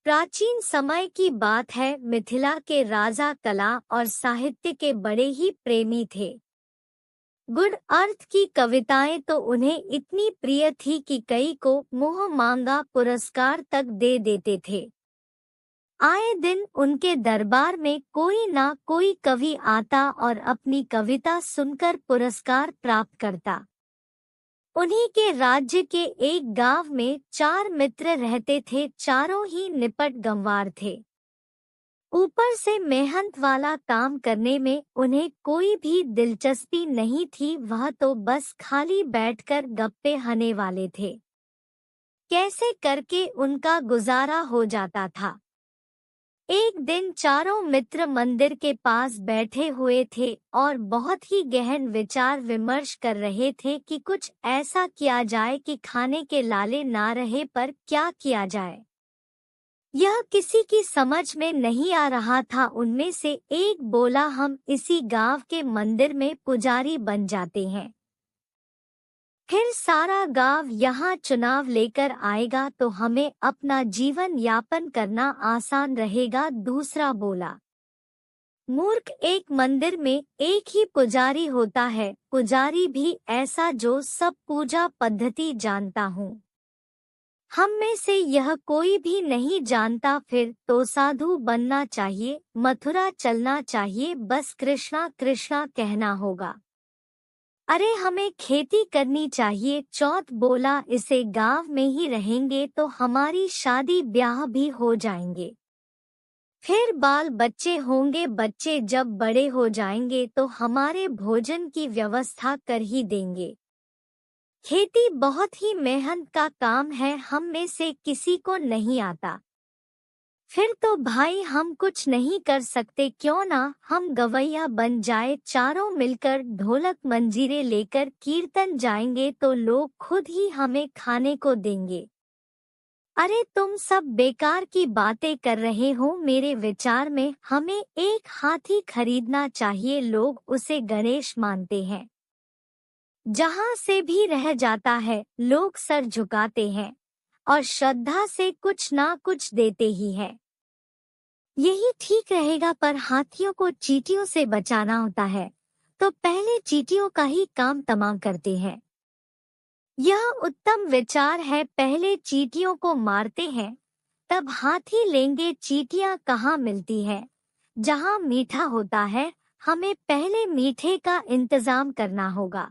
प्राचीन समय की बात है। मिथिला के राजा कला और साहित्य के बड़े ही प्रेमी थे। गुण अर्थ की कविताएं तो उन्हें इतनी प्रिय थी कि कई को मुंह मांगा पुरस्कार तक दे देते थे। आए दिन उनके दरबार में कोई ना कोई कवि आता और अपनी कविता सुनकर पुरस्कार प्राप्त करता। उन्हीं के राज्य के एक गांव में 4 मित्र रहते थे। चारों ही निपट गंवार थे। ऊपर से मेहनत वाला काम करने में उन्हें कोई भी दिलचस्पी नहीं थी। वह तो बस खाली बैठकर गप्पे हने वाले थे। कैसे करके उनका गुजारा हो जाता था। एक दिन चारों मित्र मंदिर के पास बैठे हुए थे और बहुत ही गहन विचार विमर्श कर रहे थे कि कुछ ऐसा किया जाए कि खाने के लाले ना रहे, पर क्या किया जाए यह किसी की समझ में नहीं आ रहा था। उनमें से एक बोला, हम इसी गांव के मंदिर में पुजारी बन जाते हैं। फिर सारा गांव यहाँ चुनाव लेकर आएगा तो हमें अपना जीवन यापन करना आसान रहेगा। दूसरा बोला, मूर्ख, एक मंदिर में एक ही पुजारी होता है, पुजारी भी ऐसा जो सब पूजा पद्धति जानता हूँ। हम में से यह कोई भी नहीं जानता। फिर तो साधु बनना चाहिए, मथुरा चलना चाहिए, बस कृष्णा कृष्णा कहना होगा। अरे हमें खेती करनी चाहिए। चौथ बोला, इसे गांव में ही रहेंगे तो हमारी शादी ब्याह भी हो जाएंगे। फिर बाल बच्चे होंगे, बच्चे जब बड़े हो जाएंगे तो हमारे भोजन की व्यवस्था कर ही देंगे। खेती बहुत ही मेहनत का काम है, हम में से किसी को नहीं आता। फिर तो भाई हम कुछ नहीं कर सकते, क्यों ना हम गवैया बन जाए। चारों मिलकर ढोलक मंजीरे लेकर कीर्तन जाएंगे तो लोग खुद ही हमें खाने को देंगे। अरे तुम सब बेकार की बातें कर रहे हो। मेरे विचार में हमें एक हाथी खरीदना चाहिए। लोग उसे गणेश मानते हैं। जहाँ से भी रह जाता है लोग सर झुकाते हैं और श्रद्धा से कुछ ना कुछ देते ही है। यही ठीक रहेगा, पर हाथियों को चींटियों से बचाना होता है तो पहले चींटियों का ही काम तमाम करते हैं। यह उत्तम विचार है, पहले चींटियों को मारते हैं तब हाथी लेंगे। चींटियां कहाँ मिलती है? जहाँ मीठा होता है, हमें पहले मीठे का इंतजाम करना होगा।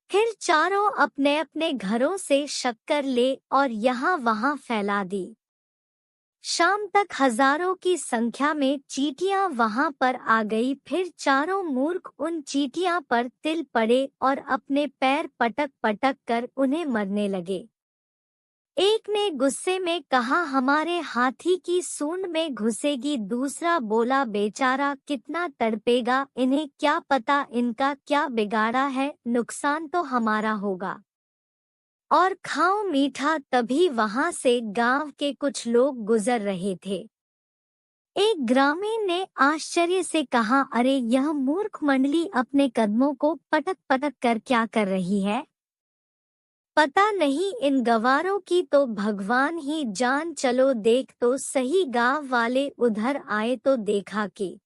फिर चारों अपने अपने घरों से शक्कर ले और यहाँ वहाँ फैला दी। शाम तक हजारों की संख्या में चींटियां वहां पर आ गई। फिर चारों मूर्ख उन चींटियां पर तिल पड़े और अपने पैर पटक पटक कर उन्हें मरने लगे। एक ने गुस्से में कहा, हमारे हाथी की सूंड में घुसेगी। दूसरा बोला, बेचारा कितना तड़पेगा, इन्हें क्या पता इनका क्या बिगाड़ा है, नुकसान तो हमारा होगा। और खाओ मीठा। तभी वहां से गांव के कुछ लोग गुजर रहे थे। एक ग्रामीण ने आश्चर्य से कहा, अरे यह मूर्ख मंडली अपने कदमों को पटक पटक कर क्या कर रही है? पता नहीं इन गवारों की तो भगवान ही जान। चलो देख तो सही। गांव वाले उधर आए तो देखा कि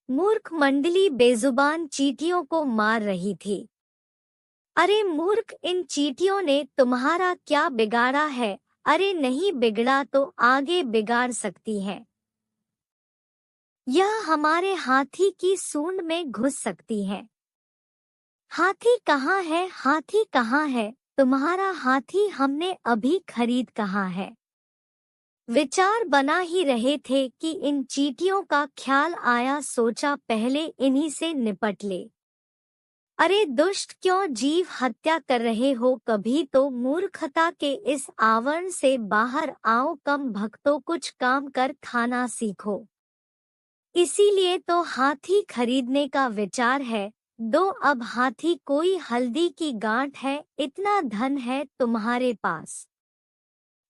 मूर्ख मंडली बेजुबान चींटियों को मार रही थी। अरे मूर्ख, इन चींटियों ने तुम्हारा क्या बिगाड़ा है? अरे नहीं बिगड़ा तो आगे बिगाड़ सकती है। यह हमारे हाथी की सूंड में घुस सकती है। हाथी कहाँ है? हाथी कहाँ है? तुम्हारा हाथी हमने अभी खरीद कहाँ है? विचार बना ही रहे थे कि इन चींटियों का ख्याल आया। सोचा पहले इन्हीं से निपट ले। अरे दुष्ट, क्यों जीव हत्या कर रहे हो? कभी तो मूर्खता के इस आवरण से बाहर आओ। कम भक्तों, कुछ काम कर खाना सीखो। इसीलिए तो हाथी खरीदने का विचार है। दो अब हाथी, कोई हल्दी की गांठ है? इतना धन है तुम्हारे पास?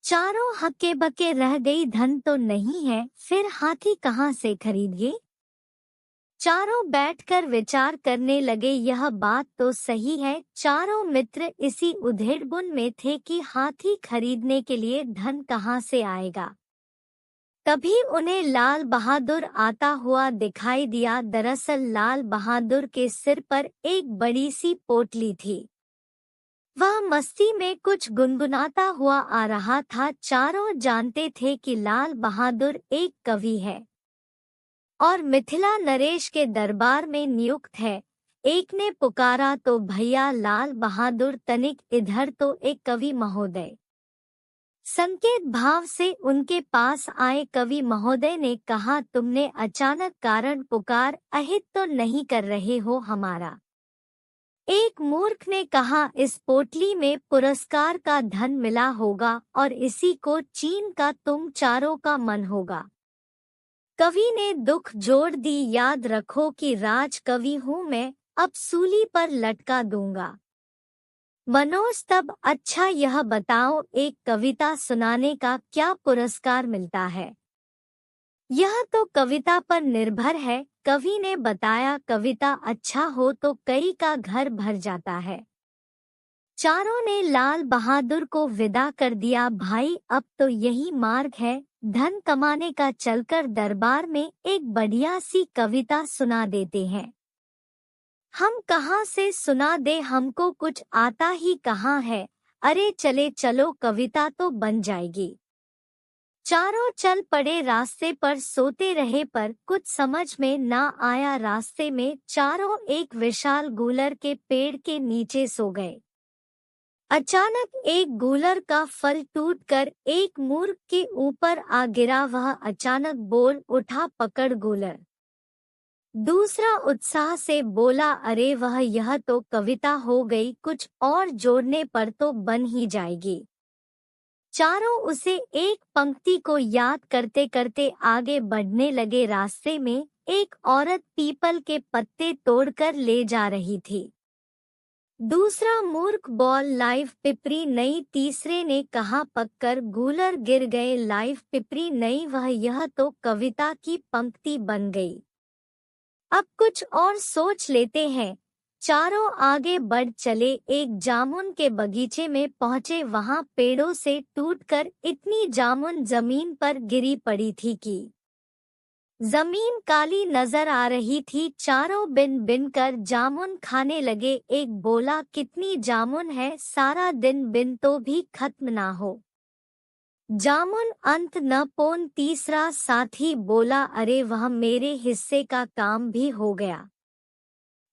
चारों हक्के बक्के रह गई। धन तो नहीं है, फिर हाथी कहाँ से खरीदिए? चारों बैठकर विचार करने लगे। यह बात तो सही है। चारों मित्र इसी उधेड़बुन में थे कि हाथी खरीदने के लिए धन कहाँ से आएगा। तभी उन्हें लाल बहादुर आता हुआ दिखाई दिया। दरअसल लाल बहादुर के सिर पर एक बड़ी सी पोटली थी। वह मस्ती में कुछ गुनगुनाता हुआ आ रहा था। चारों जानते थे कि लाल बहादुर एक कवि है और मिथिला नरेश के दरबार में नियुक्त है। एक ने पुकारा तो भैया लाल बहादुर, तनिक इधर तो एक कवि महोदय। संकेत भाव से उनके पास आए कवि महोदय ने कहा, तुमने अचानक कारण पुकार अहित तो नहीं कर रहे हो हमारा? एक मूर्ख ने कहा, इस पोटली में पुरस्कार का धन मिला होगा और इसी को चीन का तुम चारों का मन होगा। कवि ने दुख जोड़ दी, याद रखो कि राज कवि हूँ मैं, अब सूली पर लटका दूंगा। मनोज, तब अच्छा यह बताओ, एक कविता सुनाने का क्या पुरस्कार मिलता है? यह तो कविता पर निर्भर है, कवि ने बताया। कविता अच्छा हो तो कई का घर भर जाता है। चारों ने लाल बहादुर को विदा कर दिया। भाई अब तो यही मार्ग है धन कमाने का, चलकर दरबार में एक बढ़िया सी कविता सुना देते हैं। हम कहाँ से सुना दे, हमको कुछ आता ही कहाँ है। अरे चले चलो, कविता तो बन जाएगी। चारों चल पड़े। रास्ते पर सोते रहे पर कुछ समझ में ना आया। रास्ते में चारों एक विशाल गूलर के पेड़ के नीचे सो गए। अचानक एक गूलर का फल टूटकर एक मूर्ख के ऊपर आ गिरा। वह अचानक बोल उठा, पकड़ गूलर। दूसरा उत्साह से बोला, अरे वह यह तो कविता हो गई, कुछ और जोड़ने पर तो बन ही जाएगी। चारों उसे एक पंक्ति को याद करते करते आगे बढ़ने लगे। रास्ते में एक औरत पीपल के पत्ते तोड़कर ले जा रही थी। दूसरा मूर्ख बॉल, लाइव पिपरी नहीं। तीसरे ने कहा, पककर गूलर गिर गए, लाइव पिपरी नहीं, वह यह तो कविता की पंक्ति बन गई। अब कुछ और सोच लेते हैं। चारों आगे बढ़ चले। एक जामुन के बगीचे में पहुंचे। वहां पेड़ों से टूटकर इतनी जामुन जमीन पर गिरी पड़ी थी कि जमीन काली नजर आ रही थी। चारों बिन बिन कर जामुन खाने लगे। एक बोला, कितनी जामुन है, सारा दिन बिन तो भी खत्म ना हो। जामुन अंत न पोन। तीसरा साथी बोला, अरे वह मेरे हिस्से का काम भी हो गया।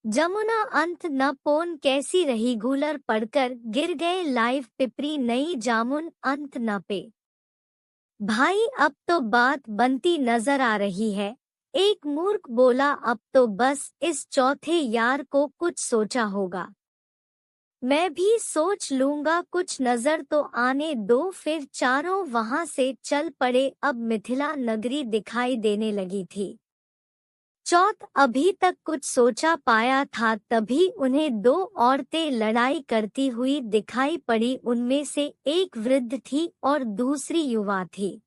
जमुना अंत न पोन कैसी रही, गूलर पड़कर गिर गए, लाइव पिपरी नई, जामुन अंत न पे। भाई अब तो बात बनती नजर आ रही है। एक मूर्ख बोला, अब तो बस इस चौथे यार को कुछ सोचा होगा। मैं भी सोच लूंगा, कुछ नजर तो आने दो। फिर चारों वहां से चल पड़े। अब मिथिला नगरी दिखाई देने लगी थी। चौथ अभी तक कुछ सोचा पाया था, तभी उन्हें दो औरतें लड़ाई करती हुई दिखाई पड़ी। उनमें से एक वृद्ध थी और दूसरी युवा थी।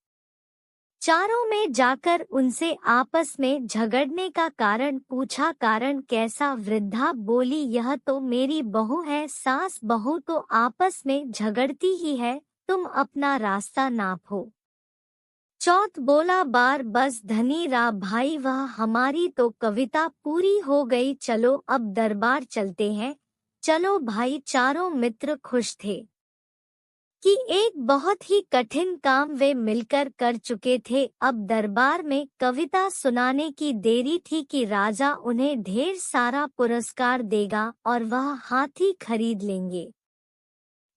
चारों में जाकर उनसे आपस में झगड़ने का कारण पूछा। कारण कैसा? वृद्धा बोली, यह तो मेरी बहू है, सास बहू तो आपस में झगड़ती ही है, तुम अपना रास्ता नापो। चौथ बोला, बार बस धनी रा भाई, वह हमारी तो कविता पूरी हो गई, चलो अब दरबार चलते हैं। चलो भाई। चारों मित्र खुश थे कि एक बहुत ही कठिन काम वे मिलकर कर चुके थे। अब दरबार में कविता सुनाने की देरी थी कि राजा उन्हें ढेर सारा पुरस्कार देगा और वह हाथी खरीद लेंगे।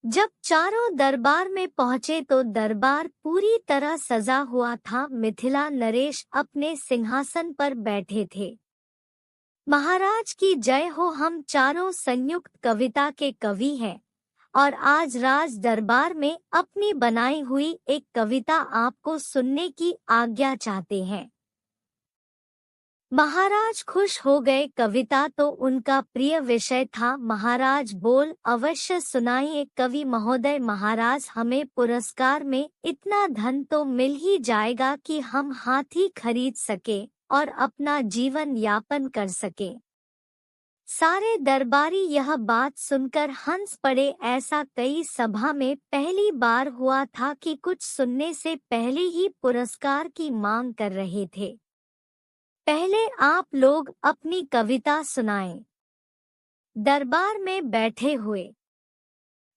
जब चारों दरबार में पहुंचे तो दरबार पूरी तरह सजा हुआ था। मिथिला नरेश अपने सिंहासन पर बैठे थे। महाराज की जय हो, हम चारों संयुक्त कविता के कवि हैं और आज राज दरबार में अपनी बनाई हुई एक कविता आपको सुनने की आज्ञा चाहते हैं। महाराज खुश हो गए। कविता तो उनका प्रिय विषय था। महाराज बोल, अवश्य सुनाइए कवि महोदय। महाराज, हमें पुरस्कार में इतना धन तो मिल ही जाएगा कि हम हाथी खरीद सके और अपना जीवन यापन कर सके। सारे दरबारी यह बात सुनकर हंस पड़े। ऐसा कई सभा में पहली बार हुआ था कि कुछ सुनने से पहले ही पुरस्कार की मांग कर रहे थे। पहले आप लोग अपनी कविता सुनाएं। दरबार में बैठे हुए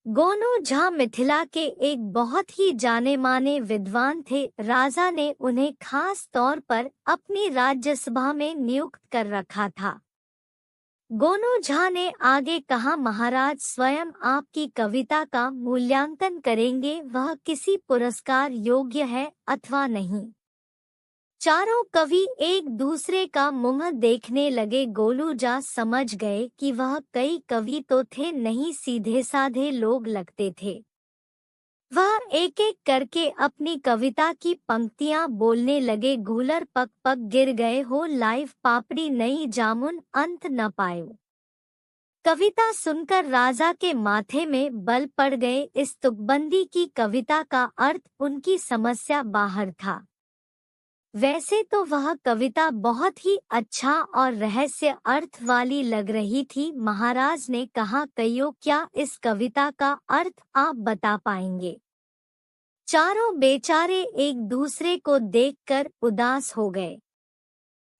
गोनू झा मिथिला के एक बहुत ही जाने माने विद्वान थे। राजा ने उन्हें खास तौर पर अपनी राज्यसभा में नियुक्त कर रखा था। गोनू झा ने आगे कहा, महाराज स्वयं आपकी कविता का मूल्यांकन करेंगे, वह किसी पुरस्कार योग्य है अथवा नहीं। चारों कवि एक दूसरे का मुंह देखने लगे। गोलू झा समझ गए कि वह कई कवि तो थे नहीं, सीधे साधे लोग लगते थे। वह एक एक करके अपनी कविता की पंक्तियां बोलने लगे। गूलर पग पग गिर गए हो, लाइव पापड़ी नई जामुन अंत न पायो। कविता सुनकर राजा के माथे में बल पड़ गए। इस तुकबंदी की कविता का अर्थ उनकी समस्या बाहर था। वैसे तो वह कविता बहुत ही अच्छा और रहस्य अर्थ वाली लग रही थी। महाराज ने कहा, कहियो क्या इस कविता का अर्थ आप बता पाएंगे? चारों बेचारे एक दूसरे को देखकर उदास हो गए।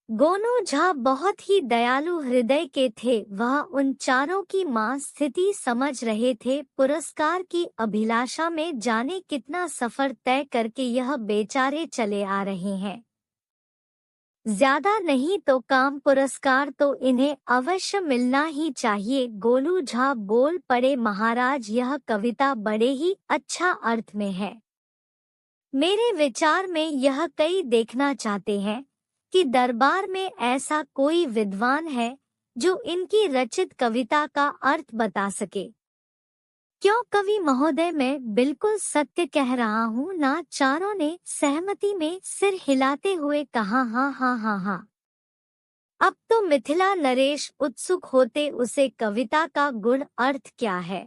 गोनू झा बहुत ही दयालु हृदय के थे। वह उन चारों की मां स्थिति समझ रहे थे। पुरस्कार की अभिलाषा में जाने कितना सफर तय करके यह बेचारे चले आ रहे हैं। ज्यादा नहीं तो काम पुरस्कार तो इन्हें अवश्य मिलना ही चाहिए। गोलू झा बोल पड़े, महाराज यह कविता बड़े ही अच्छा अर्थ में है। मेरे विचार में यह कई देखना चाहते हैं कि दरबार में ऐसा कोई विद्वान है जो इनकी रचित कविता का अर्थ बता सके। क्यों कवि महोदय, मैं बिल्कुल सत्य कह रहा हूँ ना? चारों ने सहमति में सिर हिलाते हुए कहा, हाँ हाँ हाँ हाँ। अब तो मिथिला नरेश उत्सुक होते उसे कविता का गुण अर्थ क्या है।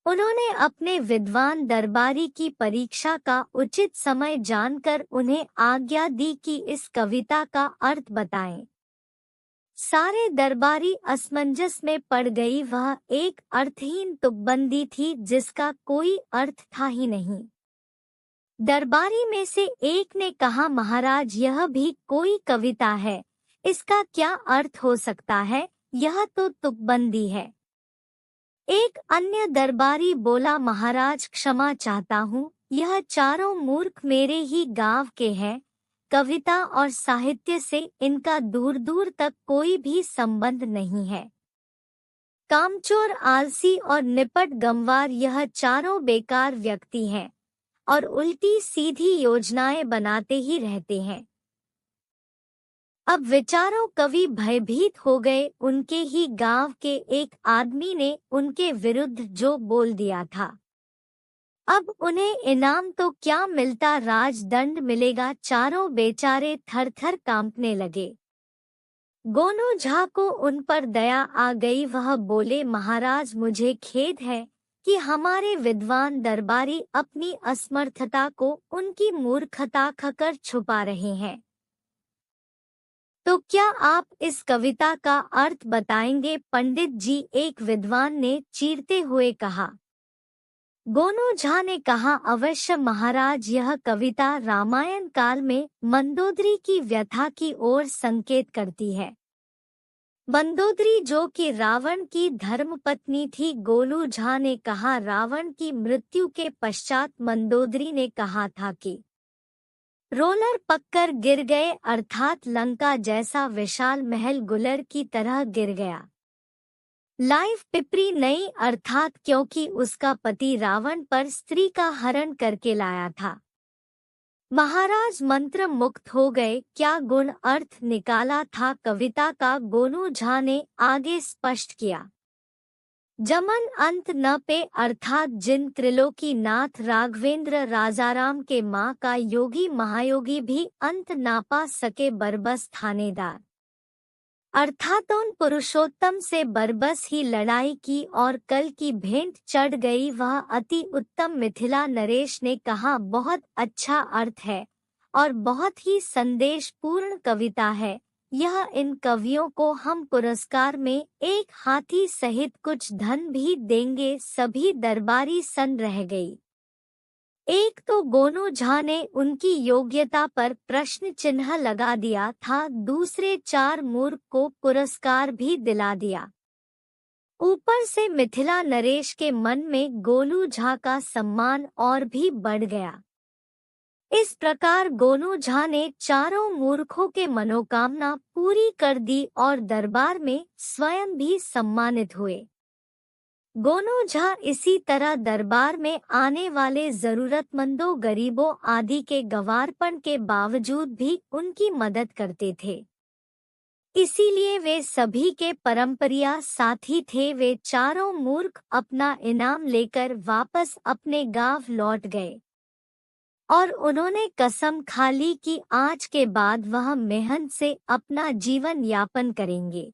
उन्होंने अपने विद्वान दरबारी की परीक्षा का उचित समय जानकर उन्हें आज्ञा दी कि इस कविता का अर्थ बताएं। सारे दरबारी असमंजस में पड़ गई। वह एक अर्थहीन तुकबंदी थी जिसका कोई अर्थ था ही नहीं। दरबारी में से एक ने कहा, महाराज यह भी कोई कविता है, इसका क्या अर्थ हो सकता है? यह तो तुकबंदी है। एक अन्य दरबारी बोला, महाराज क्षमा चाहता हूँ, यह चारों मूर्ख मेरे ही गांव के हैं। कविता और साहित्य से इनका दूर दूर तक कोई भी संबंध नहीं है। कामचोर, आलसी और निपट गंवार यह चारों बेकार व्यक्ति हैं और उल्टी सीधी योजनाएं बनाते ही रहते हैं। अब विचारों कवि भयभीत हो गए। उनके ही गांव के एक आदमी ने उनके विरुद्ध जो बोल दिया था, अब उन्हें इनाम तो क्या मिलता, राजदंड मिलेगा। चारों बेचारे थर थर कांपने लगे। गोनू झा को उन पर दया आ गई। वह बोले, महाराज मुझे खेद है कि हमारे विद्वान दरबारी अपनी असमर्थता को उनकी मूर्खता कहकर छुपा रहे हैं। तो क्या आप इस कविता का अर्थ बताएंगे पंडित जी? एक विद्वान ने चीरते हुए कहा। गोनू झा ने कहा, अवश्य महाराज, यह कविता रामायण काल में मंदोदरी की व्यथा की ओर संकेत करती है। मंदोदरी जो कि रावण की धर्मपत्नी थी। गोलू झा ने कहा, रावण की मृत्यु के पश्चात मंदोदरी ने कहा था कि रोलर पककर गिर गए, अर्थात लंका जैसा विशाल महल गुलर की तरह गिर गया। लाइव पिपरी नई, अर्थात क्योंकि उसका पति रावण पर स्त्री का हरण करके लाया था। महाराज मंत्र मुक्त हो गए। क्या गुण अर्थ निकाला था कविता का? गोनू झा ने आगे स्पष्ट किया। जमन अंत न पे, अर्थात जिन त्रिलोकी नाथ राघवेंद्र राजाराम के माँ का योगी महायोगी भी अंत ना पा सके, बरबस थानेदार, अर्थात उन पुरुषोत्तम से बरबस ही लड़ाई की और कल की भेंट चढ़ गई। वह अति उत्तम। मिथिला नरेश ने कहा, बहुत अच्छा अर्थ है और बहुत ही संदेशपूर्ण कविता है। यह इन कवियों को हम पुरस्कार में एक हाथी सहित कुछ धन भी देंगे। सभी दरबारी सन रह गई। एक तो गोनू झा ने उनकी योग्यता पर प्रश्न चिन्ह लगा दिया था, दूसरे चार मूर्ख को पुरस्कार भी दिला दिया। ऊपर से मिथिला नरेश के मन में गोलू झा का सम्मान और भी बढ़ गया। इस प्रकार गोनू झा ने चारों मूर्खों के मनोकामना पूरी कर दी और दरबार में स्वयं भी सम्मानित हुए। गोनू झा इसी तरह दरबार में आने वाले जरूरतमंदों, गरीबों आदि के गंवारपन के बावजूद भी उनकी मदद करते थे। इसीलिए वे सभी के परंपरिया साथी थे। वे चारों मूर्ख अपना इनाम लेकर वापस अपने गांव लौट गए और उन्होंने कसम खा ली कि आज के बाद वह मेहनत से अपना जीवन यापन करेंगे।